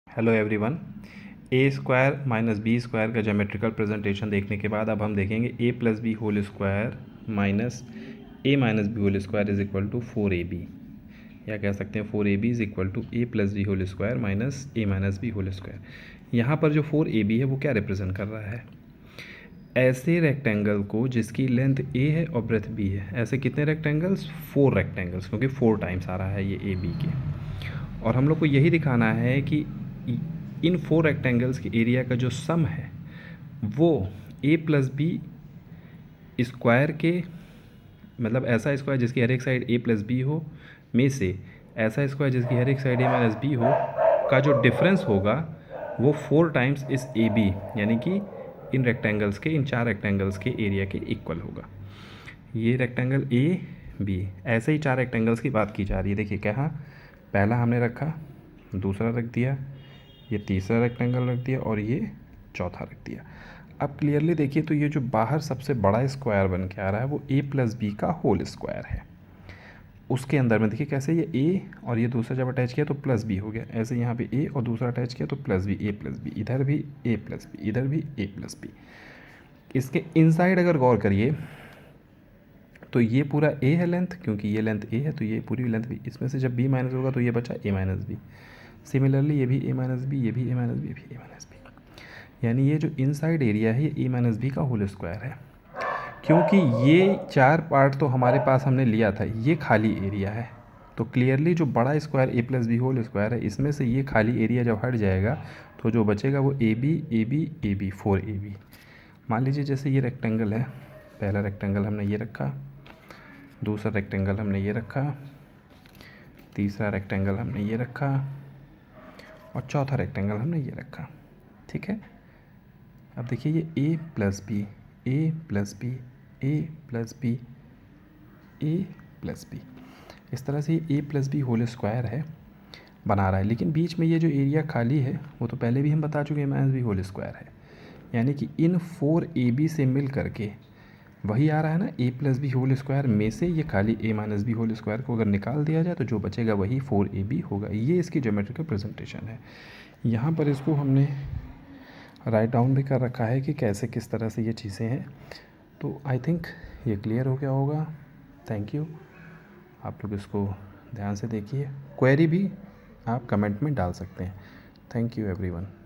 Hello everyone. A square minus b square का geometrical presentation देखने के बाद अब हम देखेंगे a plus b whole square minus a minus b whole square is equal to 4ab, या कह सकते हैं 4ab is equal to a plus b whole square minus a minus b whole square. यहाँ पर जो 4ab है वो क्या रिप्रेजेंट कर रहा है? ऐसे रेक्टेंगल को जिसकी लेंथ ए है और ब्रेथ बी है। ऐसे कितने रेक्टेंगल्स? 4 रेक्टेंगल्स, क्योंकि 4 टाइम्स आ रहा है ये ए बी के। और हम लोग को यही दिखाना है कि इन 4 रेक्टेंगल्स के एरिया का जो सम है वो ए प्लस बी स्क्वायर के, मतलब ऐसा स्क्वायर जिसकी हर एक साइड ए प्लस बी हो में से ऐसा स्क्वायर जिसकी हर एक साइड ए माइनस बी हो का जो डिफरेंस होगा वो 4 टाइम्स इस ए बी, यानी कि इन रेक्टेंगल्स के, इन 4 रेक्टेंगल्स के एरिया के इक्वल होगा। ये रेक्टेंगल ए बी, ऐसे ही 4 रेक्टेंगल्स की बात की जा रही है। देखिए कहाँ पहला हमने रखा, दूसरा रख दिया, ये तीसरा रेक्टेंगल रख दिया और ये चौथा रख दिया। अब क्लियरली देखिए तो ये जो बाहर सबसे बड़ा स्क्वायर बन के आ रहा है वो ए प्लस बी का होल स्क्वायर है। उसके अंदर में देखिए कैसे ये ए और ये दूसरा जब अटैच किया तो प्लस बी हो गया। ऐसे यहाँ पे ए और दूसरा अटैच किया तो प्लस बी, ए प्लस बी, इधर भी ए प्लस बी, इधर भी ए प्लस बी। इसके इनसाइड अगर गौर करिए तो ये पूरा ए है लेंथ, क्योंकि ये लेंथ ए है तो ये पूरी लेंथ भी, इसमें से जब बी माइनस होगा तो ये बचा ए माइनस बी। सिमिलरली ये भी ए माइनस बी, ये भी ए माइनस बी, ये भी ए माइनस बी। यानी ये जो इनसाइड एरिया है ये ए माइनस बी का होल स्क्वायर है। क्योंकि ये 4 पार्ट तो हमारे पास हमने लिया था, ये खाली एरिया है, तो क्लियरली जो बड़ा स्क्वायर ए प्लस बी होल स्क्वायर है इसमें से ये खाली एरिया जब हट जाएगा तो जो बचेगा वो A B A B A B, 4ab। मान लीजिए जैसे ये रेक्टेंगल है, पहला रेक्टेंगल हमने ये रखा, दूसरा रेक्टेंगल हमने ये रखा, तीसरा रेक्टेंगल हमने ये रखा और चौथा रेक्टेंगल हमने ये रखा। ठीक है, अब देखिए ये ए प्लस बी, ए प्लस बी, ए प्लस बी, ए प्लस बी, इस तरह से ये ए प्लस बी होल स्क्वायर है बना रहा है। लेकिन बीच में ये जो एरिया खाली है वो तो पहले भी हम बता चुके हैं माइनस बी होल स्क्वायर है। यानी कि इन 4ab से मिल करके वही आ रहा है ना, ए प्लस बी होल स्क्वायर में से ये खाली ए माइनस बी होल स्क्वायर को अगर निकाल दिया जाए तो जो बचेगा वही 4ab होगा। ये इसकी ज्योमेट्रिकल प्रेजेंटेशन है। यहाँ पर इसको हमने राइट डाउन भी कर रखा है कि कैसे किस तरह से ये चीज़ें हैं। तो आई थिंक ये क्लियर हो गया होगा। Thank you. आप लोग इसको ध्यान से देखिए, क्वेरी भी आप कमेंट में डाल सकते हैं। Thank you everyone.